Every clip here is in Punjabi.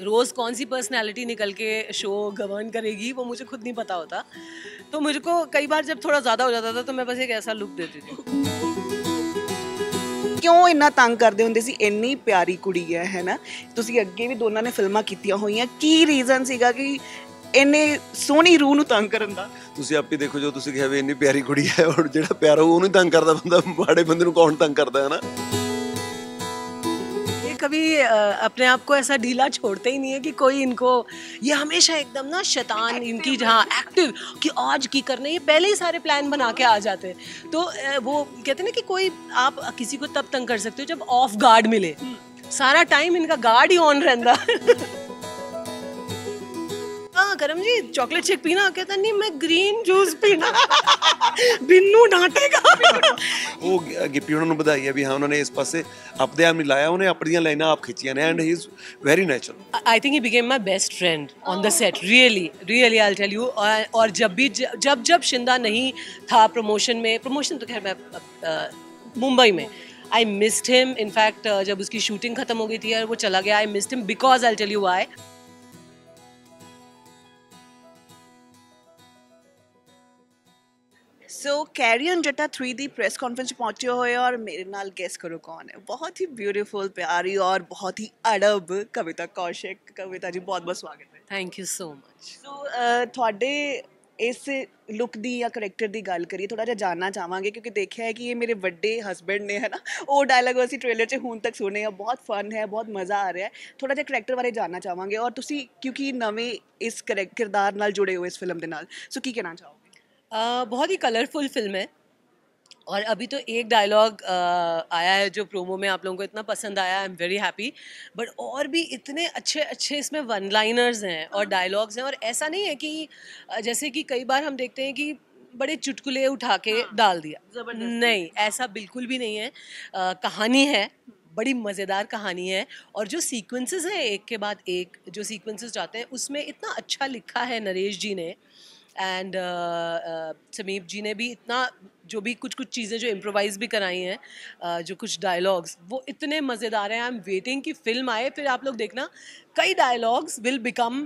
रोज़ कौन सी पर्सनैलिटी निकल के शो गवर्न करेगी वो मुझे खुद नहीं पता होता। तो मुझे को कई बार जब थोड़ा ज़्यादा हो जाता था तो मैं बस एक ऐसा लुक देती थी। ਕਿਉਂ ਇੰਨਾ ਤੰਗ ਕਰਦੇ ਹੁੰਦੇ ਸੀ? ਇੰਨੀ ਪਿਆਰੀ ਕੁੜੀ ਹੈ ਨਾ? ਤੁਸੀਂ ਅੱਗੇ ਵੀ ਦੋਨਾਂ ਨੇ ਫਿਲਮਾਂ ਕੀਤੀਆਂ ਹੋਈਆਂ, ਕੀ ਰੀਜ਼ਨ ਸੀਗਾ ਕਿ ਇੰਨੇ ਸੋਹਣੀ ਰੂਹ ਨੂੰ ਤੰਗ ਕਰਨ ਦਾ? ਤੁਸੀਂ ਆਪੇ ਦੇਖੋ, ਜੋ ਤੁਸੀਂ ਕਿਹਾ ਵੀ ਇੰਨੀ ਪਿਆਰੀ ਕੁੜੀ ਹੈ, ਹੁਣ ਜਿਹੜਾ ਪਿਆਰਾ ਉਹਨੂੰ ਤੰਗ ਕਰਦਾ ਬੰਦਾ, ਮਾੜੇ ਬੰਦੇ ਨੂੰ ਕੌਣ ਤੰਗ ਕਰਦਾ ਹੈ ਨਾ। कभी अपने आप को ऐसा ढीला छोड़ते ही नहीं है कि कोई इनको, ये हमेशा एकदम ना शैतान इनकी जहाँ एक्टिव कि आज की करने, ये पहले ही सारे प्लान बना के आ जाते हैं। तो वो कहते हैं ना कि कोई आप किसी को तब तंग कर सकते हो जब ऑफ गार्ड मिले। सारा टाइम इनका गार्ड ही ऑन रहता हाँ करम जी चॉकलेट शेक पीना, कहता नहीं मैं ग्रीन जूस पीना बिन्नू डांटेगा। ਉਹ ਗਿੱਪੀ ਉਹਨਾਂ ਨੂੰ ਵਧਾਈ ਹੈ ਵੀ ਹਾਂ ਉਹਨਾਂ ਨੇ ਇਸ ਪਾਸੇ ਆਪਦੇ ਆਪ ਨਹੀਂ ਲਾਇਆ, ਉਹਨੇ ਆਪਣੀਆਂ ਲਾਈਨਾਂ ਆਪ ਖਿੱਚੀਆਂ ਨੇ and he is very natural. I think he became my best friend on the set, really I tell you. और जब भी जब शिंदा नहीं था प्रमोशन तो खैर मैं मुंबई में, आई मिस्ड हिम। इनफैक्ट जब उसकी शूटिंग खत्म हो गई थी और वो चला गया, I missed him because I tell you why. So carry on Jatta 3 the press conference ਪਹੁੰਚੇ ਹੋਏ ਔਰ ਮੇਰੇ ਨਾਲ ਗੈਸ ਕਰੋ ਕੌਣ ਹੈ? ਬਹੁਤ ਹੀ ਬਿਊਟੀਫੁਲ, ਪਿਆਰੀ ਔਰ ਬਹੁਤ ਹੀ ਅੜਬ ਕਵਿਤਾ ਕੌਸ਼ਿਕ। ਕਵਿਤਾ ਜੀ ਬਹੁਤ ਬਹੁਤ ਸਵਾਗਤ ਹੈ। Thank you so much. So ਤੁਹਾਡੇ ਇਸ ਲੁੱਕ ਦੀ ਜਾਂ ਕਰੈਕਟਰ ਦੀ ਗੱਲ ਕਰੀਏ, ਥੋੜਾ ਜਿਹਾ ਜਾਨਣਾ ਚਾਹਾਂਗੇ ਕਿਉਂਕਿ ਦੇਖਿਆ ਹੈ ਕਿ ਇਹ ਮੇਰੇ ਵੱਡੇ ਹਸਬੈਂਡ ਨੇ, ਹੈ ਨਾ? ਉਹ ਡਾਇਲੌਗ ਅਸੀਂ ਟ੍ਰੇਲਰ 'ਚ ਹੁਣ ਤੱਕ ਸੁਣੇ ਆ, ਬਹੁਤ ਫਨ ਹੈ, ਬਹੁਤ ਮਜ਼ਾ ਆ ਰਿਹਾ ਹੈ। ਥੋੜਾ ਜਿਹਾ ਕਰੈਕਟਰ ਬਾਰੇ ਜਾਨਣਾ ਚਾਹਾਂਗੇ ਔਰ ਤੁਸੀਂ ਕਿਉਂਕਿ ਨਵੇਂ ਇਸ ਕਿਰਦਾਰ ਨਾਲ ਜੁੜੇ ਹੋ ਇਸ ਫਿਲਮ ਦੇ ਨਾਲ, ਸੋ ਕੀ ਕਹਿਣਾ ਚਾਹੋਗੇ? बहुत ही कलरफुल फिल्म है और अभी तो एक डायलॉग आया है जो प्रोमो में आप लोगों को इतना पसंद आया, I am very happy. But और भी इतने अच्छे इसमें वन लाइनर्स हैं और डायलॉग्स हैं, और ऐसा नहीं है कि जैसे कि कई बार हम देखते हैं कि बड़े चुटकुले उठा के डाल दिया, नहीं ऐसा बिल्कुल भी नहीं है। कहानी है, बड़ी मज़ेदार कहानी है, और जो सीक्वेंसेस हैं एक के बाद एक जो सीक्वेंसेस जाते हैं उसमें इतना अच्छा लिखा है नरेश जी ने एंड समीप जी ने भी इतना, जो भी कुछ चीज़ें जो इम्प्रोवाइज़ भी कराई हैं, जो कुछ डायलॉग्स वो इतने मज़ेदार हैं। आई एम वेटिंग कि फिल्म आए, फिर आप लोग देखना कई डायलॉग्स विल बिकम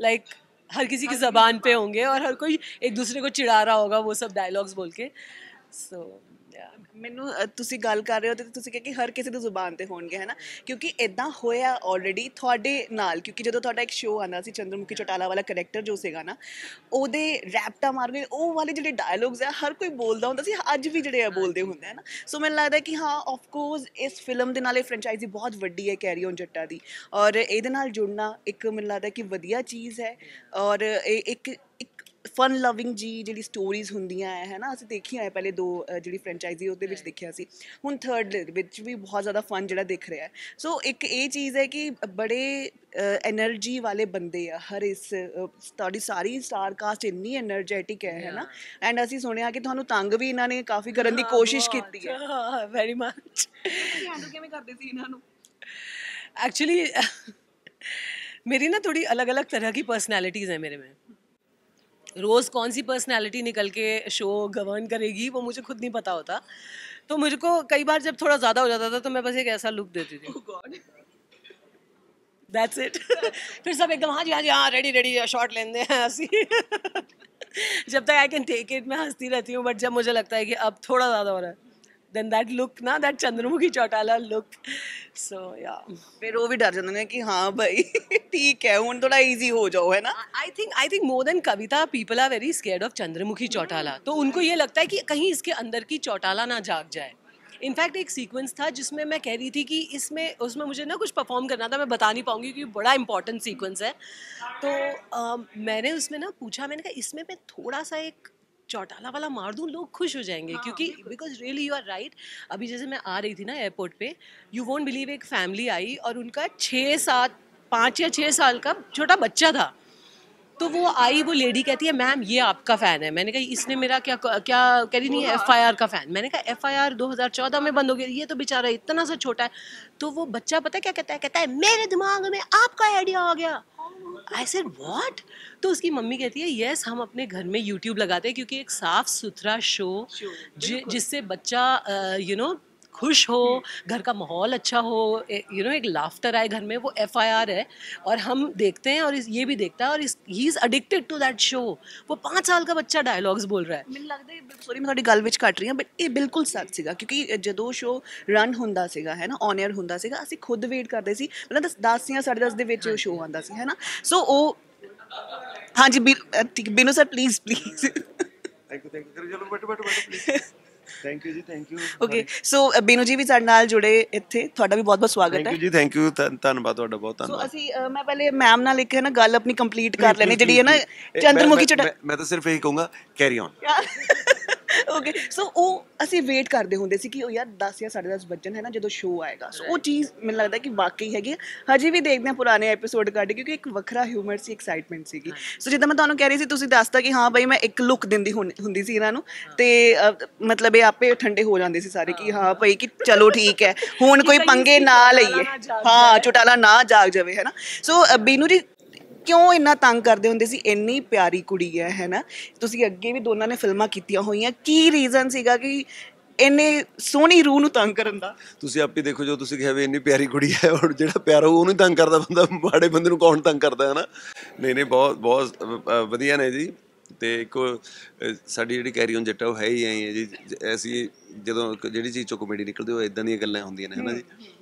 लाइक हर किसी की ज़बान पे होंगे और हर कोई एक दूसरे को चिढ़ा रहा होगा वो सब डायलॉग्स बोल के। सो ਮੈਨੂੰ ਤੁਸੀਂ ਗੱਲ ਕਰ ਰਹੇ ਹੋ ਤੇ ਤੁਸੀਂ ਕਿਹਾ ਕਿ ਹਰ ਕਿਸੇ ਦੀ ਜ਼ੁਬਾਨ ਤੇ ਹੋਣਗੇ, ਹੈ ਨਾ? ਕਿਉਂਕਿ ਇਦਾਂ ਹੋਇਆ ਆਲਰੇਡੀ ਤੁਹਾਡੇ ਨਾਲ, ਕਿਉਂਕਿ ਜਦੋਂ ਤੁਹਾਡਾ ਇੱਕ ਸ਼ੋਅ ਆਉਂਦਾ ਸੀ ਚੰਦਰਮੁਖੀ ਚੌਟਾਲਾ ਵਾਲਾ ਕਰੈਕਟਰ ਜੋ ਸੀਗਾ ਨਾ, ਉਹਦੇ ਰੈਪਟਾ ਮਾਰ ਗਏ, ਉਹ ਵਾਲੇ ਜਿਹੜੇ ਡਾਇਲੌਗਸ ਆ ਹਰ ਕੋਈ ਬੋਲਦਾ ਹੁੰਦਾ ਸੀ, ਅੱਜ ਵੀ ਜਿਹੜੇ ਆ ਬੋਲਦੇ ਹੁੰਦੇ ਹੈ ਨਾ। ਸੋ ਮੈਨੂੰ ਲੱਗਦਾ ਕਿ ਹਾਂ ਆਫਕੋਰਸ ਇਸ ਫਿਲਮ ਦੇ ਨਾਲ ਇਹ ਫਰੈਂਚਾਈਜ਼ੀ ਬਹੁਤ ਵੱਡੀ ਹੈ ਕੈਰੀ ਔਨ ਜੱਟਾ ਦੀ, ਔਰ ਇਹਦੇ ਨਾਲ ਜੁੜਨਾ ਇੱਕ ਮੈਨੂੰ ਲੱਗਦਾ ਕਿ ਵਧੀਆ ਚੀਜ਼ ਹੈ। ਔਰ ਇਹ ਇੱਕ ਫਨ ਲਵਿੰਗ ਜੀ ਜਿਹੜੀ ਸਟੋਰੀਜ਼ ਹੁੰਦੀਆਂ ਹੈ ਨਾ, ਅਸੀਂ ਦੇਖੀਆਂ ਹੈ ਪਹਿਲੇ 2 ਜਿਹੜੀ ਫਰੈਂਚਾਈਜ਼ੀ ਉਹਦੇ ਵਿੱਚ ਦੇਖਿਆ ਸੀ, ਹੁਣ 3rd ਦੇ ਵਿੱਚ ਵੀ ਬਹੁਤ ਜ਼ਿਆਦਾ ਫਨ ਜਿਹੜਾ ਦਿਖ ਰਿਹਾ ਹੈ। ਸੋ ਇੱਕ ਇਹ ਚੀਜ਼ ਹੈ ਕਿ ਬੜੇ ਐਨਰਜੀ ਵਾਲੇ ਬੰਦੇ ਆ ਹਰ ਇਸ, ਤੁਹਾਡੀ ਸਾਰੀ ਸਟਾਰ ਕਾਸਟ ਇੰਨੀ ਐਨਰਜੈਟਿਕ ਹੈ ਨਾ? ਐਂਡ ਅਸੀਂ ਸੁਣਿਆ ਕਿ ਤੁਹਾਨੂੰ ਤੰਗ ਵੀ ਇਹਨਾਂ ਨੇ ਕਾਫੀ ਕਰਨ ਦੀ ਕੋਸ਼ਿਸ਼ ਕੀਤੀ ਹੈ। Very much. ਹੈਂਡਲ ਕਿਵੇਂ ਕਰਦੇ ਸੀ ਇਹਨਾਂ ਨੂੰ? एक्चुअली मेरी ना थोड़ी अलग अलग तरह की पर्सनैलिटीज़ हैं मेरे में। रोज़ कौन सी पर्सनैलिटी निकल के शो गवर्न करेगी वो मुझे खुद नहीं पता होता। तो मुझे को कई बार जब थोड़ा ज़्यादा हो जाता था तो मैं बस एक ऐसा लुक देती थी। That's it. फिर सब एकदम हाँ जी हाँ रेडी शॉट लेने हैं हंसी जब तक आई कैन टेक इट मैं हंसती रहती हूँ, बट जब मुझे लगता है कि अब थोड़ा ज़्यादा हो रहा है then that look ना, that Chandramukhi Chautala look, so yeah। ਫਿਰ ਉਹ ਵੀ ਡਰ ਜਾਂਦੇ ਨੇ ਕਿ ਹਾਂ ਭਾਈ ਠੀਕ ਹੈ ਹੁਣ ਥੋੜਾ ਈਜ਼ੀ ਹੋ ਜਾਓ, है ना? I think more than Kavita people are very scared of Chandramukhi Chautala. तो उनको ये लगता है कि कहीं इसके अंदर की चौटाला ना जाग जाए। इनफैक्ट एक सीक्वेंस था जिसमें मैं कह रही थी कि उसमें मुझे ना कुछ परफॉर्म करना था, मैं बता नहीं पाऊंगी क्योंकि बड़ा इंपॉर्टेंट सीक्वेंस है। तो मैंने उसमें ना पूछा, मैंने कहा इसमें मैं थोड़ा सा एक चौटाला वाला मार दूँ, लोग खुश हो जाएंगे। क्योंकि because really you are right. अभी जैसे मैं आ रही थी ना एयरपोर्ट पे, यू वोंट बिलीव, एक फैमिली आई और उनका 5 या 6 साल का छोटा बच्चा था। तो वो आई, वो लेडी कहती है मैम ये आपका फ़ैन है। मैंने कहा इसने मेरा क्या कह रही नहीं है, FIR का फ़ैन। मैंने कहा FIR 2014 में बंद हो गया, ये तो बेचारा इतना सा छोटा है। तो वो बच्चा पता है क्या कहता है मेरे दिमाग में आपका आइडिया आ गया। I said what? तो उसकी मम्मी कहती है यस हम अपने घर में यूट्यूब लगाते हैं क्योंकि एक साफ सुथरा शो जिससे बच्चा खुश हो, घर का माहौल अच्छा हो, यू नो एक लाफ्टर आए घर में, वो FIR है। और हम देखते हैं और ये भी देखता है, और he is addicted to that show. वो 5 साल का बच्चा डायलॉग्स बोल रहा है। ਮੈਨੂੰ ਲੱਗਦਾ ਹੈ, ਸੌਰੀ ਮੈਂ ਤੁਹਾਡੀ ਗੱਲ ਵਿੱਚ ਕੱਟ ਰਹੀ ਹਾਂ, ਬਟ ਇਹ ਬਿਲਕੁਲ ਸੱਚ ਸੀਗਾ, ਕਿਉਂਕਿ ਜਦੋਂ ਸ਼ੋ ਰਨ ਹੁੰਦਾ ਸੀਗਾ ਹੈ ਨਾ, ਔਨ 에ਅਰ ਹੁੰਦਾ ਸੀਗਾ, ਅਸੀਂ ਖੁਦ ਵੇਟ ਕਰਦੇ ਸੀ, ਮਤਲਬ 10 ਜਾਂ 10:30 ਦੇ ਵਿੱਚ ਸ਼ੋ ਆਉਂਦਾ ਸੀ ਹੈ ਨਾ। ਸੋ ਉਹ ਹਾਂਜੀ ਠੀਕ, Binu sir please please. Thank you ਚਲੋ ਬੈਠੋ ਪਲੀਜ਼। ਥੈਂਕ ਯੂ ਜੀ, ਥੈਂਕ ਯੂ। ਓਕੇ, ਸੋ ਬੀਨੂ ਜੀ ਵੀ ਸਾਡੇ ਨਾਲ ਜੁੜੇ ਇੱਥੇ, ਤੁਹਾਡਾ ਵੀ ਬਹੁਤ ਬਹੁਤ ਸਵਾਗਤ ਹੈ। ਥੈਂਕ ਯੂ ਜੀ, ਥੈਂਕ ਯੂ, ਧੰਨਵਾਦ ਤੁਹਾਡਾ, ਬਹੁਤ ਸੋ ਧੰਨਵਾਦ। ਅਸੀਂ ਮੈਂ ਪਹਿਲੇ ਮੈਮ ਨਾਲ ਇੱਕ ਹੈ ਨਾ ਗੱਲ ਆਪਣੀ ਕੰਪਲੀਟ ਕਰ ਲੈਣੀ, ਜਿਹੜੀ ਹੈ ਨਾ ਚੰਦਰਮੁਖੀ ਚਟਾਲਾ। ਮੈਂ ਤਾਂ ਸਿਰਫ ਇਹੀ ਕਹੂੰਗਾ, ਕੈਰੀ ਔਨ। ਓਕੇ, ਸੋ ਉਹ ਅਸੀਂ ਵੇਟ ਕਰਦੇ ਹੁੰਦੇ ਸੀ ਕਿ ਉਹ ਯਾਰ 10 ਜਾਂ 10:30 ਵੱਜਣ ਹੈ ਨਾ ਜਦੋਂ ਸ਼ੋਅ ਆਏਗਾ। ਸੋ ਉਹ ਚੀਜ਼ ਮੈਨੂੰ ਲੱਗਦਾ ਕਿ ਵਾਕਈ ਹੈਗੀ, ਹਜੇ ਵੀ ਦੇਖਦੇ ਹਾਂ ਪੁਰਾਣੇ ਐਪੀਸੋਡ ਕੱਢ, ਕਿਉਂਕਿ ਇੱਕ ਵੱਖਰਾ ਹਿਊਮਰ ਸੀ, ਐਕਸਾਈਟਮੈਂਟ ਸੀਗੀ। ਸੋ ਜਿੱਦਾਂ ਮੈਂ ਤੁਹਾਨੂੰ ਕਹਿ ਰਹੀ ਸੀ, ਤੁਸੀਂ ਦੱਸਤਾ ਕਿ ਹਾਂ ਬਈ ਮੈਂ ਇੱਕ ਲੁੱਕ ਦਿੰਦੀ ਹੁੰਦੀ ਸੀ ਇਹਨਾਂ ਨੂੰ, ਤੇ ਮਤਲਬ ਇਹ ਆਪੇ ਠੰਡੇ ਹੋ ਜਾਂਦੇ ਸੀ ਸਾਰੇ ਕਿ ਹਾਂ ਭਾਈ ਕਿ ਚਲੋ ਠੀਕ ਹੈ, ਹੁਣ ਕੋਈ ਪੰਗੇ ਨਾ ਲਈਏ, ਹਾਂ ਚੁਟਾਲਾ ਨਾ ਜਾਗ ਜਾਵੇ ਹੈ ਨਾ। ਸੋ ਬੀਨੂ ਜੀ ਕਿਉਂ ਇੰਨਾ ਤੰਗ ਕਰਦੇ ਹੁੰਦੇ ਸੀ? ਇੰਨੀ ਪਿਆਰੀ ਕੁੜੀ ਹੈ ਨਾ, ਤੁਸੀਂ ਅੱਗੇ ਵੀ ਦੋਨਾਂ ਨੇ ਫਿਲਮਾਂ ਕੀਤੀਆਂ ਹੋਈਆਂ, ਕੀ ਰੀਜ਼ਨ ਸੀਗਾ ਕਿ ਇੰਨੇ ਸੋਹਣੀ ਰੂਹ ਨੂੰ ਤੰਗ ਕਰਨ ਦਾ? ਤੁਸੀਂ ਆਪੇ ਦੇਖੋ, ਜੋ ਤੁਸੀਂ ਕਿਹਾ ਵੀ ਇੰਨੀ ਪਿਆਰੀ ਕੁੜੀ ਹੈ, ਹੁਣ ਜਿਹੜਾ ਪਿਆਰਾ ਉਹਨੂੰ ਤੰਗ ਕਰਦਾ ਬੰਦਾ, ਮਾੜੇ ਬੰਦੇ ਨੂੰ ਕੌਣ ਤੰਗ ਕਰਦਾ ਹੈ ਨਾ। ਨਹੀਂ ਬਹੁਤ ਵਧੀਆ ਨੇ ਜੀ। ਤੇ ਇੱਕ ਸਾਡੀ ਜਿਹੜੀ ਕੈਰੀ ਔਨ ਜੱਟਾ, ਉਹ ਹੈ ਹੀ ਐਂ ਹੈ ਜੀ। ਅਸੀਂ ਜਦੋਂ ਜਿਹੜੀ ਚੀਜ਼ 'ਚੋਂ ਕਮੇਡੀ ਨਿਕਲਦੀ, ਉਹ ਇੱਦਾਂ ਦੀਆਂ ਗੱਲਾਂ ਹੁੰਦੀਆਂ ਨੇ ਹੈ ਨਾ ਜੀ।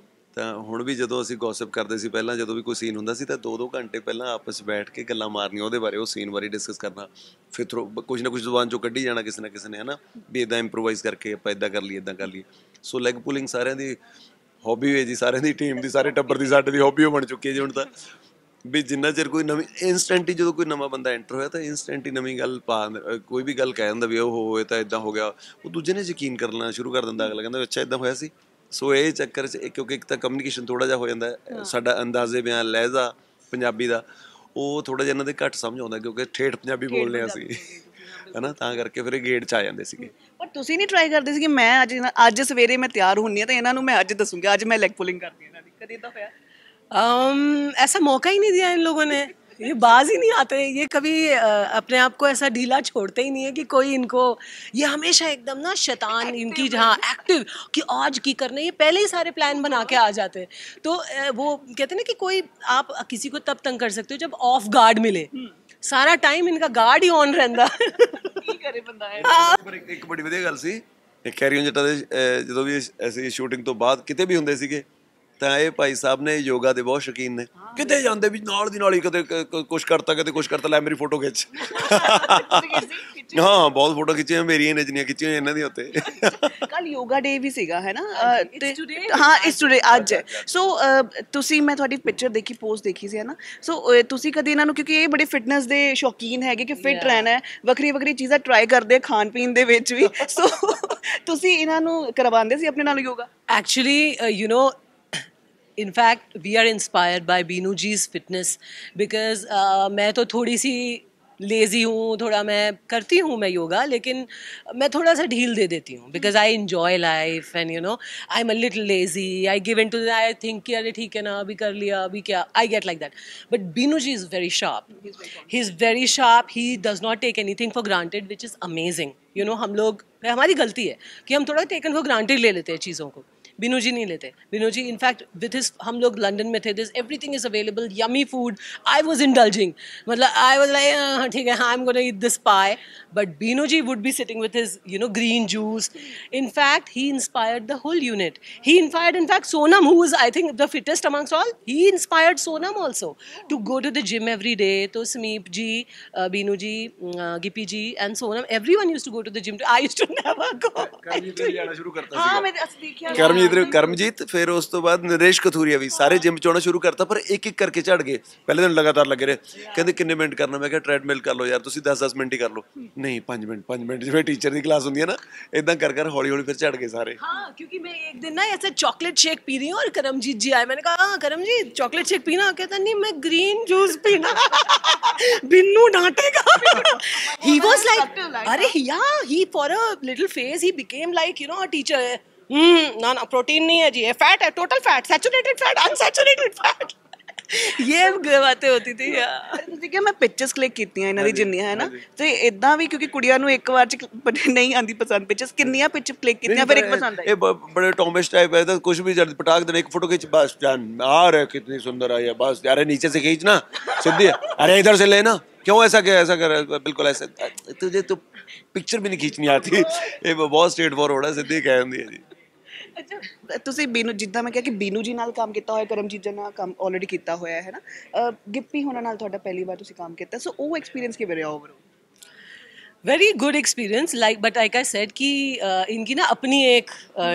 ਤਾਂ ਹੁਣ ਵੀ ਜਦੋਂ ਅਸੀਂ ਗੌਸਿਪ ਕਰਦੇ ਸੀ ਪਹਿਲਾਂ, ਜਦੋਂ ਵੀ ਕੋਈ ਸੀਨ ਹੁੰਦਾ ਸੀ, ਤਾਂ 2-2 ਘੰਟੇ ਪਹਿਲਾਂ ਆਪਸ ਬੈਠ ਕੇ ਗੱਲਾਂ ਮਾਰਨੀਆਂ ਉਹਦੇ ਬਾਰੇ, ਉਹ ਸੀਨ ਬਾਰੇ ਡਿਸਕਸ ਕਰਨਾ, ਫਿਰ ਕੁਝ ਨਾ ਕੁਝ ਜ਼ੁਬਾਨ 'ਚੋਂ ਕੱਢੀ ਜਾਣਾ ਕਿਸੇ ਨਾ ਕਿਸੇ ਨੇ ਹੈ ਨਾ, ਵੀ ਇੱਦਾਂ ਇੰਪਰੋਵਾਈਜ਼ ਕਰਕੇ ਆਪਾਂ ਇੱਦਾਂ ਕਰ ਲਈਏ, ਇੱਦਾਂ ਕਰ ਲਈਏ। ਸੋ ਲੈਗ ਪੁਲਿੰਗ ਸਾਰਿਆਂ ਦੀ ਹੌਬੀ ਹੋਈ ਜੀ, ਸਾਰਿਆਂ ਦੀ ਟੀਮ ਦੀ, ਸਾਰੇ ਟੱਬਰ ਦੀ, ਸਾਡੇ ਦੀ ਹੌਬੀ ਬਣ ਚੁੱਕੀ ਹੈ ਜੀ ਹੁਣ ਤਾਂ। ਵੀ ਜਿੰਨਾ ਚਿਰ ਕੋਈ ਨਵੀਂ ਇੰਸਟੈਂਟ ਹੀ, ਜਦੋਂ ਕੋਈ ਨਵਾਂ ਬੰਦਾ ਐਂਟਰ ਹੋਇਆ ਤਾਂ ਇੰਸਟੈਂਟ ਹੀ ਨਵੀਂ ਗੱਲ ਕੋਈ ਵੀ ਗੱਲ ਕਹਿ ਦਿੰਦਾ ਵੀ ਉਹ ਹੋਏ ਤਾਂ ਇੱਦਾਂ ਹੋ ਗਿਆ, ਉਹ ਦੂਜੇ ਨੇ ਯਕੀਨ ਕਰਨਾ ਸ਼ੁਰੂ ਕਰ ਦਿੰਦਾ, ਅਗਲਾ ਕਹਿੰਦਾ ਅੱਛਾ ਇੱਦਾਂ ਹੋਇਆ ਸੀ। ਸੋ ਇਹ ਚੱਕਰ 'ਚ ਕਿਉਂਕਿ ਇੱਕ ਤਾਂ ਕਮਿਊਨੀਕੇਸ਼ਨ ਥੋੜ੍ਹਾ ਜਿਹਾ ਹੋ ਜਾਂਦਾ, ਸਾਡਾ ਅੰਦਾਜ਼ੇ ਬਿਆਨ ਲਹਿਜ਼ਾ ਪੰਜਾਬੀ ਦਾ ਉਹ ਥੋੜ੍ਹਾ ਜਿਹਾ ਇਹਨਾਂ ਦੇ ਘੱਟ ਸਮਝ ਆਉਂਦਾ, ਕਿਉਂਕਿ ਠੇਠ ਪੰਜਾਬੀ ਬੋਲਦੇ ਹਾਂ ਅਸੀਂ ਹੈ ਨਾ, ਤਾਂ ਕਰਕੇ ਫਿਰ ਇਹ ਗੇੜ 'ਚ ਆ ਜਾਂਦੇ ਸੀਗੇ। ਪਰ ਤੁਸੀਂ ਨਹੀਂ ਟਰਾਈ ਕਰਦੇ ਸੀ ਕਿ ਮੈਂ ਅੱਜ ਸਵੇਰੇ ਮੈਂ ਤਿਆਰ ਹੁੰਦੀ ਹਾਂ ਤਾਂ ਇਹਨਾਂ ਨੂੰ ਮੈਂ ਅੱਜ ਦੱਸੂੰਗੀ, ਅੱਜ ਮੈਂ ਲੈਗ ਪੁਲਿੰਗ ਕਰਦੀ ਹਾਂ ਇਹਨਾਂ ਦੀ? ਕਦੇ ਇੱਦਾਂ ਹੋਇਆ? ऐसा मौका ही नहीं दिया इन लोगों ने, ये बाज ही नहीं आते, ये कभी अपने आप को ऐसा ढीला छोड़ते ही नहीं है कि कोई इनको, ये हमेशा एकदम ना शैतान इनकी, जहाँ एक्टिव कि आज की करने, ये पहले ही सारे प्लान बना के आ जाते हैं। तो वो कहते हैं ना कि कोई आप किसी को तब तंग कर सकते हो जब ऑफ गार्ड मिले, सारा टाइम इनका गार्ड ही ऑन रहता ਕੀ ਕਰੇ ਬੰਦਾ ਹੈ। ਪਰ ਇੱਕ ਬੜੀ ਵਧੀਆ ਗੱਲ ਸੀ, ਕੈਰੀ ਔਨ ਜੱਟਾ ਦੇ ਜਦੋਂ ਵੀ ਅਸੀਂ ਸ਼ੂਟਿੰਗ ਤੋਂ ਬਾਅਦ ਕਿਤੇ ਵੀ ਹੁੰਦੇ ਸੀਗੇ, ਤਾਂ ਇਹ ਭਾਈ ਸਾਹਿਬ ਨੇ ਯੋਗਾ ਦੇ ਬਹੁਤ ਸ਼ੌਕੀਨ ਨੇ, ਕਿਤੇ ਜਾਂਦੇ ਵੀ ਨਾਲ ਦੀ ਨਾਲ ਹੀ ਕਦੇ ਕੁਛ ਕਰਤਾ, ਕਦੇ ਕੁਛ ਕਰਤਾ, ਲੈ ਮੇਰੀ ਫੋਟੋ ਖਿੱਚ। ਹਾਂ ਬਹੁਤ ਫੋਟੋ ਖਿੱਚੀਆਂ ਮੇਰੀਆਂ ਨੇ, ਜਿੰਨੀਆਂ ਖਿੱਚੀਆਂ ਇਹਨਾਂ ਦੀਆਂ ਉੱਤੇ। ਕੱਲ ਯੋਗਾ ਡੇ ਵੀ ਸੀਗਾ ਹੈ ਨਾ? ਹਾਂ ਇਸ ਟੂਡੇ ਅੱਜ ਹੈ। ਸੋ ਤੁਸੀਂ, ਮੈਂ ਤੁਹਾਡੀ ਪਿਕਚਰ ਦੇਖੀ, ਪੋਸਟ ਦੇਖੀ ਸੀ ਹੈ ਨਾ, ਸੋ ਤੁਸੀਂ ਕਦੇ ਇਹਨਾਂ ਨੂੰ, ਕਿਉਂਕਿ ਇਹ ਬੜੇ ਫਿਟਨੈਸ ਦੇ ਸ਼ੌਕੀਨ ਹੈਗੇ ਕਿ ਫਿਟ ਰਹਿਣਾ ਹੈ, ਵੱਖਰੀ ਵੱਖਰੀ ਚੀਜ਼ਾਂ ਟਰਾਈ ਕਰਦੇ ਖਾਣ ਪੀਣ ਦੇ ਵਿੱਚ ਵੀ, ਸੋ ਤੁਸੀਂ ਇਹਨਾਂ ਨੂੰ ਕਰਵਾਉਂਦੇ ਸੀ ਆਪਣੇ ਨਾਲ yoga? Actually, you know, in fact we are inspired by Beenu ji's fitness because मैं तो थोड़ी सी लेज़ी हूँ, थोड़ा मैं करती हूँ मैं योगा, लेकिन मैं थोड़ा सा ढील दे देती हूँ because I enjoy life and you know I am a little lazy, I give in too, I think कि अरे ठीक है ना, अभी कर लिया, अभी क्या, I get like that. But Beenu ji is very sharp, he is very sharp, he does not take anything for granted, which is amazing. You know, हम लोग, हमारी गलती है कि हम थोड़ा टेकन फॉर ग्रांटेड ले लेते हैं चीज़ों को। Beenu ji नहीं लेते। Beenu ji in fact with his, हम लोग लंदन में थे, this everything is available, yummy food, I was indulging, मतलब आई वॉज लाइक ठीक है I am gonna eat this pi, but Beenu ji would be sitting with his, you know, green juice. In fact he inspired the whole unit, he inspired in fact Sonam, who is I think the fittest amongst all, he inspired Sonam also to go to the gym every day. So Smeep ji, Beenu ji, Gippy ji and Sonam, everyone used to go to the gym. I used to never go. हाँ मैं देखिया ਕਰਮਜੀਤ, ਫਿਰ ਉਸ ਤੋਂ ਬਾਅਦ ਨਰੇਸ਼ ਕਥੂਰੀਆ ਵੀ ਸਾਰੇ ਜਿਮ 'ਚ ਆਉਣਾ ਸ਼ੁਰੂ ਕਰਤਾ, ਪਰ ਇੱਕ ਇੱਕ ਕਰਕੇ ਝੜ ਗਏ। ਪਹਿਲੇ ਦਿਨ ਲਗਾਤਾਰ ਲੱਗੇ ਰਹੇ, ਕਹਿੰਦੇ ਕਿੰਨੇ ਮਿੰਟ ਕਰਨਾ, ਮੈਂ ਕਿਹਾ ਟ੍ਰੈਡਮਿਲ ਕਰ ਲਓ ਯਾਰ ਤੁਸੀਂ, 10-10 ਮਿੰਟ ਹੀ ਕਰ ਲਓ। ਨਹੀਂ 5 ਮਿੰਟ ਜਿਵੇਂ ਟੀਚਰ ਦੀ ਕਲਾਸ ਹੁੰਦੀ ਹੈ ਨਾ, ਇਦਾਂ ਕਰ ਹੌਲੀ ਹੌਲੀ ਫਿਰ ਝੜ गए सारे। हाँ, क्योंकि मैं एक दिन ना ऐसे चॉकलेट शेक पी रही हूँ और करमजीत जी आए, मैंने कहा हाँ करमजीत चॉकलेट शेक पीना, कहता नहीं मैं ग्रीन जूस पीना। बिन्नू डांटेगा। He was like, अरे yeah, he for a little phase he became like, you know, a teacher. ना प्रोटीन नहीं है जी, ये फैट है, total fat, saturated fat, unsaturated fat. ये बातें होती थी यार। ਤੁਸੀਂ ਕਿਹਾ ਮੈਂ ਪਿਕਚਰਸ ਕਲਿੱਕ ਕੀਤੀਆਂ ਇਹਨਾਂ ਦੀ ਜਿੰਨੀਆਂ ਹੈ ਨਾ ਤੇ ਇਦਾਂ ਵੀ ਕਿਉਂਕਿ ਕੁੜੀਆਂ ਨੂੰ ਇੱਕ ਵਾਰ ਚ ਨਹੀਂ ਆਉਂਦੀ ਪਸੰਦ ਪਿਕਚਰਸ ਕਿੰਨੀਆਂ ਪਿਕਚਰ ਕਲਿੱਕ ਕੀਤੀਆਂ ਫਿਰ ਇੱਕ ਪਸੰਦ ਆਈ ये बड़े टॉमिश टाइप है तो कुछ भी जब पटाख देने एक फोटो खींच बस जान आ रहे कितनी सुंदर आई है बस अरे नीचे से खींचना सीधी अरे इधर से लेना क्यों ऐसा क्या ऐसा कर बिल्कुल ऐसा तुझे तो पिक्चर भी नहीं खींचनी आती ये बहुत स्ट्रेट फॉरवर्ड है सीधी कह दिंदी है जी। ਅੱਛਾ ਤੁਸੀਂ ਬੀਨੂ ਜਿੱਦਾਂ ਮੈਂ ਕਿਹਾ ਕਿ ਬੀਨੂ ਜੀ ਨਾਲ ਕੰਮ ਕੀਤਾ ਹੋਇਆ ਕਰਮਜੀਤ ਜੀ ਨਾਲ ਕੰਮ ਆਲਰੇਡੀ ਕੀਤਾ ਹੋਇਆ ਹੈ ਨਾ ਗਿੱਪੀ ਹੋਣਾ ਨਾਲ ਤੁਹਾਡਾ ਪਹਿਲੀ ਵਾਰ ਤੁਸੀਂ ਕੰਮ ਕੀਤਾ ਸੋ ਉਹ ਐਕਸਪੀਰੀਅੰਸ ਕਿਵੇਂ ਰਿਹਾ overall very good experience like but like I said कि इनकी ना अपनी एक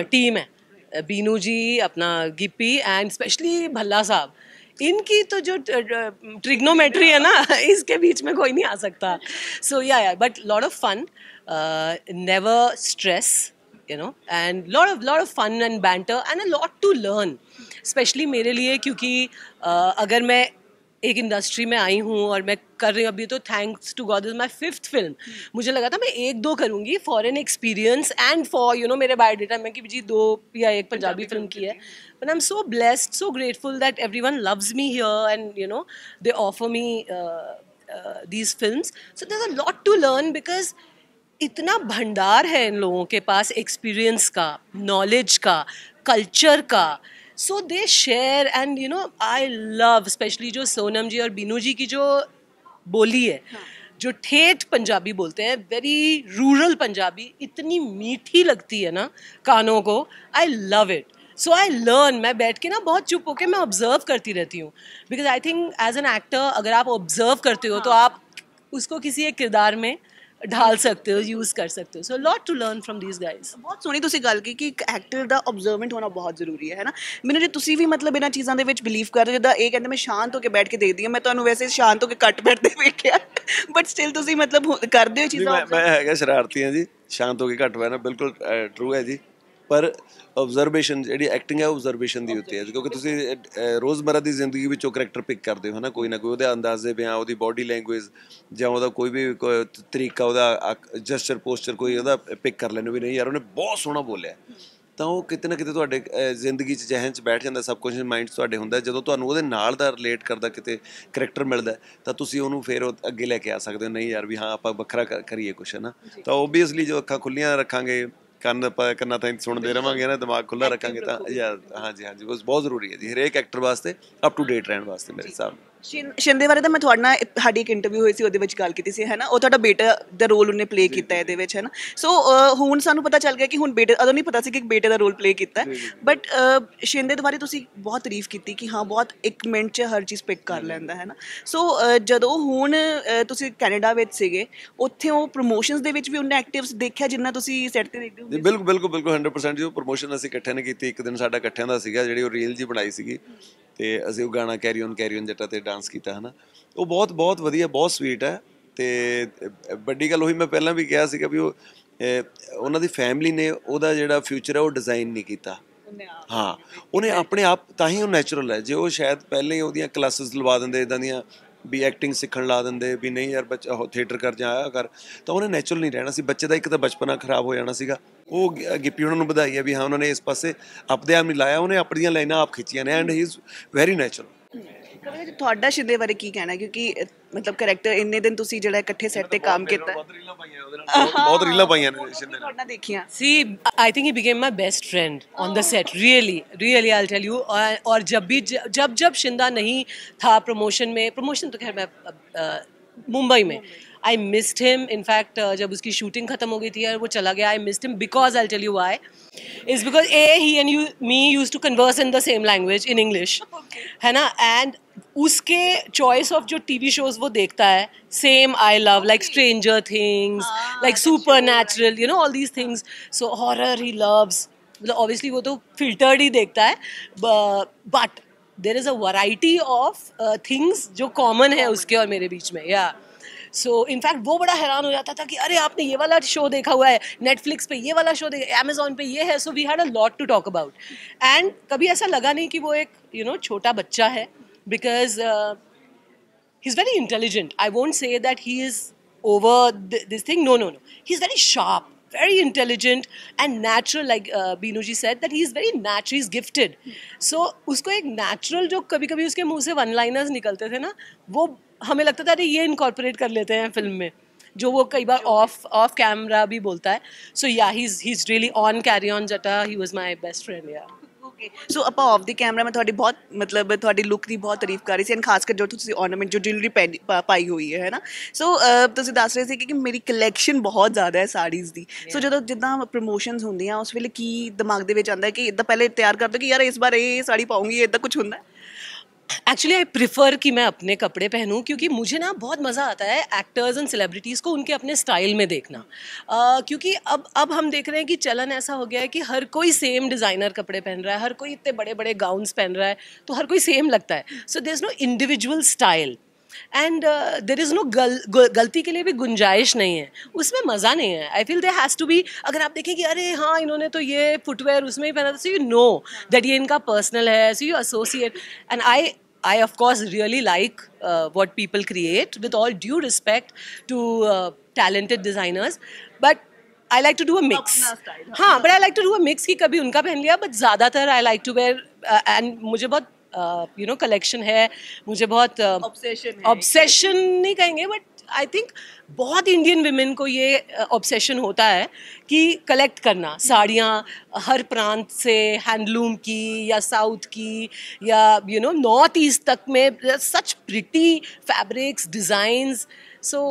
टीम है बीनू जी अपना गिप्पी एंड स्पेशली भल्ला साहब इनकी तो जो ट्रिग्नोमेट्री है ना इसके बीच में कोई नहीं आ सकता so yeah but lot of fun never stress you know and lot of fun and banter and a lot to learn especially मेरे लिए क्योंकि अगर मैं एक इंडस्ट्री में आई हूँ और मैं कर रही हूँ अभी तो thanks to God this my 5th film मुझे लगा था मैं 1-2 करूँगी for an experience and for you know मेरे बायोडेटा में कि जी 2 या 1 पंजाबी फिल्म की है but I am so blessed so grateful that everyone loves me here and you know they offer me these films so there is a lot to learn because इतना भंडार है इन लोगों के पास एक्सपीरियंस का नॉलेज का कल्चर का so they share and you know I love specially जो सोनम जी और बीनू जी की जो बोली है जो ठेठ पंजाबी बोलते हैं वेरी रूरल पंजाबी इतनी मीठी लगती है ना कानों को I love it so I learn मैं बैठ के ना बहुत चुप होके मैं ऑब्जर्व करती रहती हूँ because I think as an actor अगर आप ऑब्जर्व करते हो तो आप उसको किसी एक किरदार में ढाल सकते हो यूज़ कर सकते हो so lot to learn from these guys ਬਹੁਤ ਸੋਹਣੀ ਤੁਸੀਂ ਗੱਲ ਕੀਤੀ ਕਿ ਇੱਕ ਐਕਟਰ ਦਾ ਆਬਜ਼ਰਵੈਂਟ ਹੋਣਾ ਬਹੁਤ ਜ਼ਰੂਰੀ ਹੈ ਨਾ ਮੈਨੂੰ ਜੇ ਤੁਸੀਂ ਵੀ ਮਤਲਬ ਇਹਨਾਂ ਚੀਜ਼ਾਂ ਦੇ ਵਿੱਚ ਬਿਲੀਵ ਕਰਦੇ ਹੋ ਜਿੱਦਾਂ ਇਹ ਕਹਿੰਦੇ ਮੈਂ ਸ਼ਾਂਤ ਹੋ ਕੇ ਬੈਠ ਕੇ ਦੇਖਦੀ ਹਾਂ ਮੈਂ ਤੁਹਾਨੂੰ ਵੈਸੇ ਸ਼ਾਂਤ ਹੋ ਕੇ ਕੱਟ ਬੈਠਦੇ ਵੇਖਿਆ ਬਟ ਸਟਿਲ ਤੁਸੀਂ ਮਤਲਬ ਕਰਦੇ ਹੋ ਚੀਜ਼ਾਂ ਮੈਂ ਹੈਗਾ ਸ਼ਰਾਰਤੀ ਹਾਂ ਜੀ ਸ਼ਾਂਤ ਹੋ ਕੇ ਘੱਟ ਬੈਠਣਾ ਬਿਲਕੁਲ ਟਰੂ ਹੈ ਜੀ ਪਰ ਆਬਜ਼ਰਵੇਸ਼ਨ ਜਿਹੜੀ ਐਕਟਿੰਗ ਹੈ ਆਬਜ਼ਰਵੇਸ਼ਨ ਦੀ ਹੁੰਦੀ ਹੈ ਕਿਉਂਕਿ ਤੁਸੀਂ ਰੋਜ਼ਮਰਾ ਦੀ ਜ਼ਿੰਦਗੀ ਵਿੱਚੋਂ ਕਰੈਕਟਰ ਪਿਕ ਕਰਦੇ ਹੋ ਨਾ ਕੋਈ ਨਾ ਕੋਈ ਉਹਦੇ ਅੰਦਾਜ਼ੇ ਬਿਆਨ ਉਹਦੀ ਬਾਡੀ ਲੈਂਗੁਏਜ ਜਾਂ ਉਹਦਾ ਕੋਈ ਵੀ ਤਰੀਕਾ ਉਹਦਾ ਜਸਚਰ ਪੋਸਚਰ ਕੋਈ ਉਹਦਾ ਪਿਕ ਕਰ ਲੈਣੇ ਵੀ ਨਹੀਂ ਯਾਰ ਉਹਨੇ ਬਹੁਤ ਸੋਹਣਾ ਬੋਲਿਆ ਤਾਂ ਉਹ ਕਿਤੇ ਨਾ ਕਿਤੇ ਤੁਹਾਡੇ ਜ਼ਿੰਦਗੀ 'ਚ ਜ਼ਹਿਨ 'ਚ ਬੈਠ ਜਾਂਦਾ ਸਬ ਕੁਝ ਮਾਈਂਡ 'ਚ ਤੁਹਾਡੇ ਹੁੰਦਾ ਜਦੋਂ ਤੁਹਾਨੂੰ ਉਹਦੇ ਨਾਲ ਦਾ ਰਿਲੇਟ ਕਰਦਾ ਕਿਤੇ ਕਰੈਕਟਰ ਮਿਲਦਾ ਤਾਂ ਤੁਸੀਂ ਉਹਨੂੰ ਫਿਰ ਅੱਗੇ ਲੈ ਕੇ ਆ ਸਕਦੇ ਹੋ ਨਹੀਂ ਯਾਰ ਵੀ ਹਾਂ ਆਪਾਂ ਵੱਖਰਾ ਕਰੀਏ ਕੁਛ ਹੈ ਨਾ ਤਾਂ ਓਬਵੀਅਸਲੀ ਜੋ ਅੱਖਾਂ ਖੁੱਲੀਆਂ ਰੱਖਾਂਗੇ ਕੰਨਾਂ ਤਾਂ ਸੁਣਦੇ ਰਵਾਂਗੇ ਨਾ ਦਿਮਾਗ ਖੁੱਲ੍ਹਾ ਰੱਖਾਂਗੇ ਤਾਂ ਯਾਰ ਹਾਂਜੀ ਬਹੁਤ ਜ਼ਰੂਰੀ ਹੈ ਜੀ ਹਰੇਕ ਐਕਟਰ ਵਾਸਤੇ ਅਪ ਟੂ ਡੇਟ ਰਹਿਣ ਵਾਸਤੇ ਮੇਰੇ ਹਿਸਾਬ ਨਾਲ ਸ਼ਿੰਦੇ ਬਾਰੇ ਤਾਂ ਮੈਂ ਤੁਹਾਡੇ ਨਾਲ ਸਾਡੀ ਇੱਕ ਇੰਟਰਵਿਊ ਹੋਈ ਸੀ ਉਹਦੇ ਵਿੱਚ ਗੱਲ ਕੀਤੀ ਸੀ ਹੈ ਨਾ ਉਹ ਤੁਹਾਡਾ ਬੇਟਾ ਦਾ ਰੋਲ ਉਹਨੇ ਪਲੇ ਕੀਤਾ ਇਹਦੇ ਵਿੱਚ ਹੈ ਨਾ ਸੋ ਹੁਣ ਸਾਨੂੰ ਪਤਾ ਚੱਲ ਗਿਆ ਕਿ ਹੁਣ ਬੇਟੇ ਉਦੋਂ ਨਹੀਂ ਪਤਾ ਸੀ ਕਿ ਬੇਟੇ ਦਾ ਰੋਲ ਪਲੇ ਕੀਤਾ ਬਟ ਸ਼ਿੰਦੇ ਦੇ ਬਾਰੇ ਤੁਸੀਂ ਬਹੁਤ ਤਾਰੀਫ ਕੀਤੀ ਕਿ ਹਾਂ ਬਹੁਤ 1 ਮਿੰਟ 'ਚ ਹਰ ਚੀਜ਼ ਪਿਕ ਕਰ ਲੈਂਦਾ ਹੈ ਨਾ ਸੋ ਜਦੋਂ ਹੁਣ ਤੁਸੀਂ ਕੈਨੇਡਾ ਵਿੱਚ ਸੀਗੇ ਉੱਥੇ ਉਹ ਪ੍ਰਮੋਸ਼ਨਸ ਦੇ ਵਿੱਚ ਵੀ ਉਹਨੇ ਐਕਟਿਵਸ ਦੇਖਿਆ ਜਿੰਨਾ ਤੁਸੀਂ ਸੈੱਟ ਤੇ ਦੇਖਦੇ ਹੋ ਬਿਲਕੁਲ 100% ਜੋ ਪ੍ਰਮੋਸ਼ਨ ਅਸੀਂ ਇਕੱਠਿਆਂ ਨੇ ਕੀਤੀ ਇੱਕ ਦਿਨ ਸਾਡਾ ਇਕੱਠਿਆਂ ਦਾ ਸੀਗਾ ਜਿਹੜੀ ਉਹ ਰੀਲ ਜੀ ਬਣਾਈ ਸੀਗੀ ਤੇ ਅਸੀਂ ਉਹ ਗਾਣਾ ਕੈਰੀ ਔਨ ਜੱਟਾ ਤੇ ਡਾਂਸ ਕੀਤਾ ਹੈ ਨਾ ਉਹ ਬਹੁਤ ਵਧੀਆ ਬਹੁਤ ਸਵੀਟ ਹੈ ਤੇ ਵੱਡੀ ਗੱਲ ਉਹੀ ਮੈਂ ਪਹਿਲਾਂ ਵੀ ਕਿਹਾ ਸੀਗਾ ਵੀ ਉਹ ਉਹਨਾਂ ਦੀ ਫੈਮਿਲੀ ਨੇ ਉਹਦਾ ਜਿਹੜਾ ਫਿਊਚਰ ਹੈ ਉਹ ਡਿਜ਼ਾਈਨ ਨਹੀਂ ਕੀਤਾ ਹਾਂ ਉਹਨੇ ਆਪਣੇ ਆਪ ਤਾਂ ਹੀ ਉਹ ਨੈਚੁਰਲ ਹੈ ਜੇ ਉਹ ਸ਼ਾਇਦ ਪਹਿਲਾਂ ਹੀ ਉਹਦੀਆਂ ਕਲਾਸਿਸ ਲਵਾ ਦਿੰਦੇ ਇੱਦਾਂ ਦੀਆਂ ਵੀ ਐਕਟਿੰਗ ਸਿੱਖਣ ਲਾ ਦਿੰਦੇ ਵੀ ਨਹੀਂ ਯਾਰ ਬੱਚਾ ਉਹ ਥੀਏਟਰ ਕਰ ਜਾ ਆਇਆ ਕਰ ਤਾਂ ਉਹਨੇ ਨੈਚੁਰਲ ਨਹੀਂ ਰਹਿਣਾ ਸੀ ਬੱਚੇ ਦਾ ਇੱਕ ਤਾਂ ਬਚਪਨਾ ਖਰਾਬ ਹੋ ਜਾਣਾ ਸੀਗਾ ਉਹ ਗਿੱਪੀ ਉਹਨਾਂ ਨੂੰ ਵਧਾਈ ਹੈ ਵੀ ਹਾਂ ਉਹਨਾਂ ਨੇ ਇਸ ਪਾਸੇ ਆਪਦੇ ਆਪ ਨਹੀਂ ਲਾਇਆ ਉਹਨੇ ਆਪਣੀਆਂ ਲਾਈਨਾਂ ਆਪ ਖਿੱਚੀਆਂ ਨੇ and he is very natural ਤੁਹਾਡਾ ਸ਼ਿੰਦੇ ਬਾਰੇ ਕੀ ਕਹਿਣਾ ਕਿਉਂਕਿ ਮਤਲਬ ਕਰੈਕਟਰ ਇੰਨੇ ਦਿਨ ਤੁਸੀਂ ਜਿਹੜਾ ਇਕੱਠੇ ਸੈੱਟ ਤੇ ਕੰਮ ਕੀਤਾ ਬਹੁਤ ਰੀਲਾਂ ਪਾਈਆਂ ਨੇ ਸ਼ਿੰਦੇ ਨੇ ਤੁਹਾਡਾ ਦੇਖੀਆਂ See, I think he became my best friend on the set. Really, I'll tell you. और जब शिंदा नहीं था प्रमोशन तो खैर मैं मुंबई में I missed him. In fact, जब उसकी शूटिंग खत्म हो गई थी और वो चला गया, I missed him because I'll tell you why. Is because he and me used to converse in the same language in English, है ना? And उसके choice of जो TV shows वो देखता है, same I love like Stranger Things, like Supernatural, you know all these things. So horror he loves. मतलब obviously वो तो filtered ही देखता है, but there is a variety of things जो common है उसके और मेरे बीच में, yeah. सो इनफैक्ट वो बड़ा हैरान हो जाता था कि अरे आपने ये वाला शो देखा हुआ है नेटफ्लिक्स पे ये वाला शो देखा अमेजोन पे ये है so we had a lot to talk about and कभी ऐसा लगा नहीं कि वो एक छोटा बच्चा है because he is very intelligent I won't say that he is over this thing no he is very sharp very intelligent and natural, like Beenu ji said that he is very natural, he is gifted. So उसको एक natural जो कभी कभी उसके मुंह से one liners निकलते थे ना, वो हमें लगता था अरे ये incorporate कर लेते हैं फिल्म में, जो वो कई बार ऑफ कैमरा भी बोलता है. So yeah he is really on carry on Jatta, he was my best friend. Yeah okay, so ਆਪਾਂ ਆਫ ਦੀ ਕੈਮਰਾ ਮੈਂ ਤੁਹਾਡੀ ਬਹੁਤ ਮਤਲਬ ਤੁਹਾਡੀ ਲੁੱਕ ਦੀ ਬਹੁਤ ਤਾਰੀਫ ਕਰ ਰਹੀ ਸੀ, ਐਂਡ ਖਾਸ ਕਰ ਜੋ ਤੁਸੀਂ ornament ਜੋ ਜੁਐਲਰੀ ਪਾਈ ਹੋਈ ਹੈ ਨਾ, ਸੋ ਤੁਸੀਂ ਦੱਸ ਰਹੇ ਸੀ ਕਿ ਮੇਰੀ ਕਲੈਕਸ਼ਨ ਬਹੁਤ ਜ਼ਿਆਦਾ ਹੈ ਸਾੜੀਜ਼ ਦੀ. ਸੋ ਜਦੋਂ ਜਿੱਦਾਂ ਪ੍ਰਮੋਸ਼ਨਸ ਹੁੰਦੀਆਂ ਉਸ ਵੇਲੇ ਕੀ ਦਿਮਾਗ ਦੇ ਵਿੱਚ ਆਉਂਦਾ ਹੈ ਕਿ ਇੱਦਾਂ ਪਹਿਲੇ ਤਿਆਰ ਕਰ ਦੋ ਕਿ ਯਾਰ ਇਸ ਵਾਰ ਇਹ ਸਾੜੀ ਪਾਉਂਗੀ, ਇੱਦਾਂ ਕੁਝ ਹੁੰਦਾ है? एक्चुअली आई प्रिफर कि मैं अपने कपड़े पहनूं, क्योंकि मुझे ना बहुत मज़ा आता है एक्टर्स एंड सेलिब्रिटीज़ को उनके अपने स्टाइल में देखना. क्योंकि अब हम देख रहे हैं कि चलन ऐसा हो गया है कि हर कोई सेम डिज़ाइनर कपड़े पहन रहा है, हर कोई इतने बड़े बड़े गाउन्स पहन रहा है, तो हर कोई सेम लगता है. So there is no individual style and there is no गलती के लिए भी गुंजाइश नहीं है, उसमें मज़ा नहीं है. I feel there has to be, अगर आप देखें कि अरे हाँ इन्होंने तो ये फुटवेयर उसमें ही पहना था, सो यू नो दैट ये इनका पर्सनल है, so you associate. And I of course really like what people create, with all due respect to talented designers, but I like to do a mix. हाँ, but I like to do a mix कि कभी उनका पहन लिया, but ज़्यादातर I like to wear and मुझे बहुत you know collection है, मुझे बहुत obsession नहीं कहेंगे, but आई थिंक बहुत इंडियन विमेन को ये ऑब्सेशन होता है कि कलेक्ट करना साड़ियाँ हर प्रांत से, हैंडलूम की या साउथ की या यू नो नॉर्थ ईस्ट तक में, सच प्रिटी फैब्रिक्स, डिज़ाइंस. सो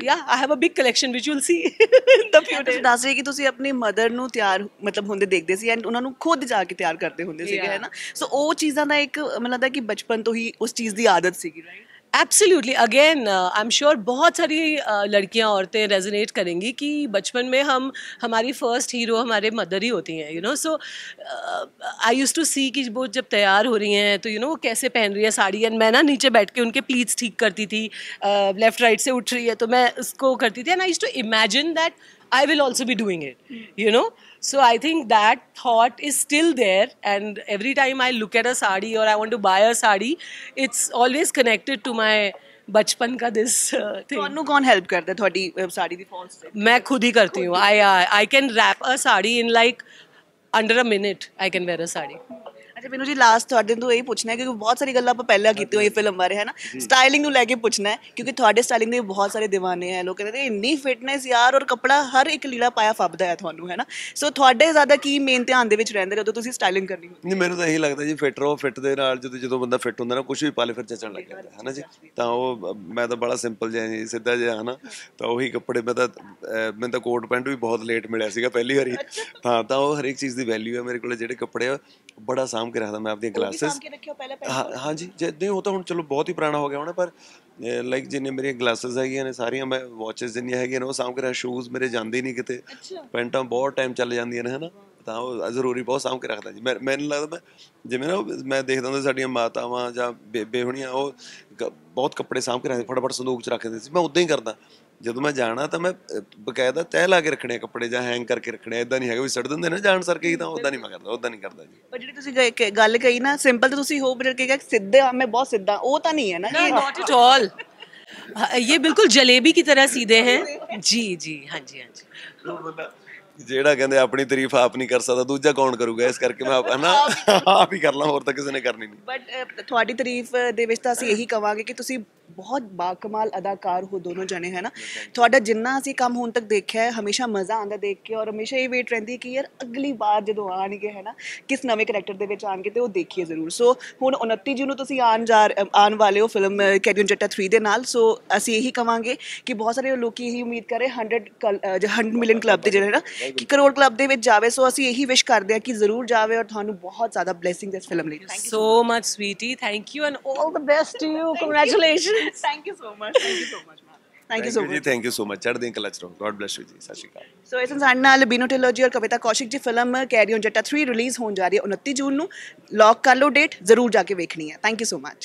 या I have a big collection which you'll C in the future. ਤੁਸੀਂ ਦੱਸ ਰਹੇ ਕਿ ਤੁਸੀਂ ਆਪਣੀ ਮਦਰ ਨੂੰ ਤਿਆਰ ਮਤਲਬ ਹੁੰਦੇ ਦੇਖਦੇ ਸੀ ਐਂਡ ਉਹਨਾਂ ਨੂੰ ਖੁਦ ਜਾ ਕੇ ਤਿਆਰ ਕਰਦੇ ਹੁੰਦੇ ਸੀਗੇ, ਹੈ ਨਾ? ਸੋ ਉਹ ਚੀਜ਼ਾਂ ਦਾ ਇੱਕ ਮੈਨੂੰ ਲੱਗਦਾ ਕਿ ਬਚਪਨ ਤੋਂ ਹੀ ਉਸ ਚੀਜ਼ ਦੀ ਆਦਤ ਸੀਗੀ, right? Absolutely. Again I am sure बहुत सारी लड़कियां, औरतें रेजोनेट करेंगी कि बचपन में हमारी फर्स्ट हीरो हमारे मदर ही होती हैं, you know. So I use to see कि वो जब तैयार हो रही हैं तो यू नो वो कैसे पहन रही है साड़ी, एंड मैं ना नीचे बैठ के उनके प्लीट्स ठीक करती थी, लेफ्ट राइट से उठ रही है तो मैं उसको करती थी, and I use to imagine that I will also be doing it, you know. So I think that thought is still there, and every time I look at a sari or I want to buy a sari, it's always connected to my बचपन का this thing. ਤੁਹਾਨੂੰ ਕੌਣ ਹੈਲਪ ਕਰਦਾ ਤੁਹਾਡੀ ਸਾੜੀ ਦੀ ਫਾਲਸ ਤੇ? मैं खुद ही करती हूँ. I can wrap a sari in like under a minute. I can wear a sari. ਅੱਛਾ ਮੈਨੂੰ ਜੀ ਲਾਸਟ ਤੁਹਾਡੇ ਤੋਂ ਇਹ ਪੁੱਛਣਾ ਹੈ ਕਿਉਂਕਿ ਬਹੁਤ ਸਾਰੀ ਗੱਲਾਂ ਆਪਾਂ ਪਹਿਲਾਂ ਕੀਤੀ ਹੋਈ ਫਿਲਮ ਬਾਰੇ, ਹੈ ਨਾ? ਸਟਾਈਲਿੰਗ ਨੂੰ ਲੈ ਕੇ ਪੁੱਛਣਾ ਹੈ ਕਿਉਂਕਿ ਤੁਹਾਡੇ ਸਟਾਈਲਿੰਗ ਦੇ ਬਹੁਤ ਸਾਰੇ دیਵਾਨੇ ਹੈ, ਲੋਕ ਕਹਿੰਦੇ ਇੰਨੀ ਫਿਟਨੈਸ ਯਾਰ, ਔਰ ਕੱਪੜਾ ਹਰ ਇੱਕ ਲੀੜਾ ਪਾਇਆ ਫੱਬਦਾ ਹੈ ਤੁਹਾਨੂੰ, ਹੈ ਨਾ? ਸੋ ਤੁਹਾਡੇ ਜ਼ਿਆਦਾ ਕੀ ਮੇਨ ਧਿਆਨ ਦੇ ਵਿੱਚ ਰਹਿੰਦੇ ਜਦੋਂ ਤੁਸੀਂ ਸਟਾਈਲਿੰਗ ਕਰਨੀ ਹੁੰਦੀ? ਨਹੀਂ, ਮੈਨੂੰ ਤਾਂ ਇਹੀ ਲੱਗਦਾ ਜੀ ਫਿੱਟ ਰਹੋ. ਫਿੱਟ ਦੇ ਨਾਲ ਜਦੋਂ ਬੰਦਾ ਫਿੱਟ ਹੁੰਦਾ ਨਾ, ਕੁਛ ਵੀ ਪਾ ਲੇ ਫਿਰ ਜਚਣ ਲੱਗ ਜਾਂਦਾ, ਹੈ ਨਾ ਜੀ. ਤਾਂ ਉਹ ਮੈਂ ਤਾਂ ਬੜਾ ਸਿੰਪਲ ਜਿਹਾ ਜੀ, ਸਿੱਧਾ ਜਿਹਾ, ਹੈ ਨਾ. ਤਾਂ ਉਹੀ ਕੱਪੜੇ ਮੈਨੂੰ ਤਾਂ ਕੋਟ ਪੈਂਟ ਵੀ ਬਹੁਤ ਲੇਟ ਮਿਲਿਆ ਸੀਗਾ ਪਹਿਲੀ ਵਾਰੀ. ਹਾਂ, ਤਾਂ ਉਹ ਹਰੇਕ ਚੀਜ਼ ਦੀ ਵੈਲਿਊ ਹੈ ਮੇਰੇ ਕੋਲ. ਜਿਹੜੇ ਕੱਪੜੇ ਆ ਬੜਾ ਸਾਂਭ ਕੇ ਰੱਖਦਾ ਮੈਂ ਆਪਦੀਆਂ ਗਲਾਸਿਸ. ਹਾਂ ਜੀ, ਨਹੀਂ ਉਹ ਤਾਂ ਹੁਣ ਚਲੋ ਬਹੁਤ ਹੀ ਪੁਰਾਣਾ ਹੋ ਗਿਆ ਹੋਣਾ, ਪਰ ਲਾਈਕ ਜਿੰਨੇ ਮੇਰੀਆਂ ਗਲਾਸਿਸ ਹੈਗੀਆਂ ਨੇ ਸਾਰੀਆਂ, ਮੈਂ ਵਾਚਿਸ ਜਿੰਨੀਆਂ ਹੈਗੀਆਂ ਨੇ ਉਹ ਸਾਂਭ ਕੇ ਰੱਖ. ਸ਼ੂਜ਼ ਮੇਰੇ ਜਾਂਦੇ ਨਹੀਂ ਕਿਤੇ, ਪੈਂਟਾਂ ਬਹੁਤ ਟਾਈਮ ਚੱਲ ਜਾਂਦੀਆਂ ਨੇ, ਹੈ ਨਾ. ਤਾਂ ਉਹ ਜ਼ਰੂਰੀ ਬਹੁਤ ਸਾਂਭ ਕੇ ਰੱਖਦਾ ਜੀ. ਮੈਨੂੰ ਲੱਗਦਾ ਮੈਂ ਜਿਵੇਂ ਨਾ ਮੈਂ ਦੇਖਦਾ ਹੁੰਦਾ ਸਾਡੀਆਂ ਮਾਤਾਵਾਂ ਜਾਂ ਬੇਬੇ ਹੋਣੀਆਂ, ਉਹ ਬਹੁਤ ਕੱਪੜੇ ਸਾਂਭ ਕੇ ਰੱਖਦੇ, ਫਟਾਫਟ ਸੰਦੂਕ 'ਚ ਰੱਖਦੇ ਸੀ. ਮੈਂ ਉੱਦਾਂ ਹੀ ਕਰਦਾ. ਜਦੋਂ ਮੈਂ ਜਾਣਾ ਤਾਂ ਮੈਂ ਬਕਾਇਦਾ ਤਹਿ ਲਾ ਕੇ ਰੱਖਣੇ ਕੱਪੜੇ ਜਾਂ ਹੈਂਗ ਕਰਕੇ ਰੱਖਣੇ. ਇੱਦਾਂ ਨਹੀਂ ਹੈਗਾ ਵੀ ਸੜ ਦਿੰਦੇ ਨਾ ਜਾਣ ਸਰ ਕੇ, ਤਾਂ ਉੱਦਾਂ ਨਹੀਂ ਮੈਂ ਕਰਦਾ, ਉੱਦਾਂ ਨਹੀਂ ਕਰਦਾ ਜੀ. ਪਰ ਜਿਹੜੀ ਤੁਸੀਂ ਗੱਲ ਕਹੀ ਨਾ ਸਿੰਪਲ, ਤੇ ਤੁਸੀਂ ਹੋ ਬਜਟ ਕੇ ਸਿੱਧੇ ਮੈਂ ਬਹੁਤ ਸਿੱਧਾ, ਉਹ ਤਾਂ ਨਹੀਂ ਹੈ ਨਾ? Not at all. ये बिल्कुल जलेबी की तरह सीधे हैं. जी जी, हाँ जी, हाँ जी. ਜਿਹੜਾ ਕਹਿੰਦੇ ਆਪਣੀ ਤਾਰੀਫ ਆਪ ਨਹੀਂ ਕਰ ਸਕਦਾ, ਦੂਜਾ ਕੌਣ ਕਰੂਗਾ? ਇਸ ਕਰਕੇ ਮੈਂ ਆਪ ਹੀ ਕਰ ਲਾਂ, ਹੋਰ ਤਾਂ ਕਿਸੇ ਨੇ ਕਰਨੀ ਨਹੀਂ. ਬਟ ਤੁਹਾਡੀ ਤਾਰੀਫ ਦੇ ਵਿੱਚ ਤਾਂ ਅਸੀਂ ਇਹੀ ਕਵਾਂਗੇ ਕਿ ਤੁਸੀਂ ਬਹੁਤ ਬਾਕਮਾਲ ਅਦਾਕਾਰ ਹੋ ਦੋਨੋਂ ਜਣੇ, ਹੈ ਨਾ? ਤੁਹਾਡਾ ਜਿੰਨਾ ਅਸੀਂ ਕੰਮ ਹੁਣ ਤੱਕ ਦੇਖਿਆ ਹੈ, ਹਮੇਸ਼ਾ ਮਜ਼ਾ ਆਉਂਦਾ ਦੇਖ ਕੇ, ਔਰ ਹਮੇਸ਼ਾ ਇਹ ਵੇਟ ਰਹਿੰਦੀ ਕਿ ਯਾਰ ਅਗਲੀ ਵਾਰ ਜਦੋਂ ਆਉਣਗੇ, ਹੈ ਨਾ, ਕਿਸ ਨਵੇਂ ਕਰੈਕਟਰ ਦੇ ਵਿੱਚ ਆਉਣਗੇ ਤੇ ਉਹ ਦੇਖੀਏ ਜ਼ਰੂਰ. ਸੋ ਹੁਣ 29 ਜੂਨ ਨੂੰ ਤੁਸੀਂ ਆਉਣ ਵਾਲੇ ਹੋ ਫਿਲਮ ਕੈਰੀ ਔਨ ਜੱਟਾ 3 ਦੇ ਨਾਲ. ਸੋ ਅਸੀਂ ਇਹੀ ਕਵਾਂਗੇ ਕਿ ਬਹੁਤ ਸਾਰੇ ਲੋਕ ਇਹੀ ਉਮੀਦ ਕਰ ਰਹੇ 100 ਮਿਲੀਅਨ ਕਲੱਬ ਦੇ ਜਿਹੜੇ ਨਾ ਕਿ ਕਰੋੜ ਕਲੱਬ ਦੇ ਵਿੱਚ ਜਾਵੇ. ਸੋ ਅਸੀਂ ਇਹੀ ਵਿਸ਼ ਕਰਦੇ ਹਾਂ ਕਿ ਜ਼ਰੂਰ ਜਾਵੇ, ਔਰ ਤੁਹਾਨੂੰ ਬਹੁਤ ਜ਼ਿਆਦਾ ਬਲੇਸਿੰਗਸ ਇਸ ਫਿਲਮ ਲਈ. So much, sweetie. Thank you and all the best to you. Congratulations. Thank you so much. Thank you so much, ma'am. Thank you so much. Thank you so much. ਚੜ੍ਹਦੀ ਕਲਾ ਚ ਰਹੋ. God bless you ਜੀ. ਸਤਿ ਸ਼੍ਰੀ ਅਕਾਲ. ਸੋ ਇਸ ਸਾਡੇ ਨਾਲ ਬੀਨੂ ਢਿੱਲੋਂ ਜੀ ਔਰ ਕਵਿਤਾ ਕੌਸ਼ਿਕ ਜੀ. Film carry on Jatta 3 release ਹੋਣ ਜਾ ਰਹੀ ਹੈ 29 ਜੂਨ ਨੂੰ. ਲੌਕ ਕਰ ਲਓ ਡੇਟ, ਜ਼ਰੂਰ ਜਾ ਕੇ ਵੇਖਣੀ ਹੈ. Thank you so much.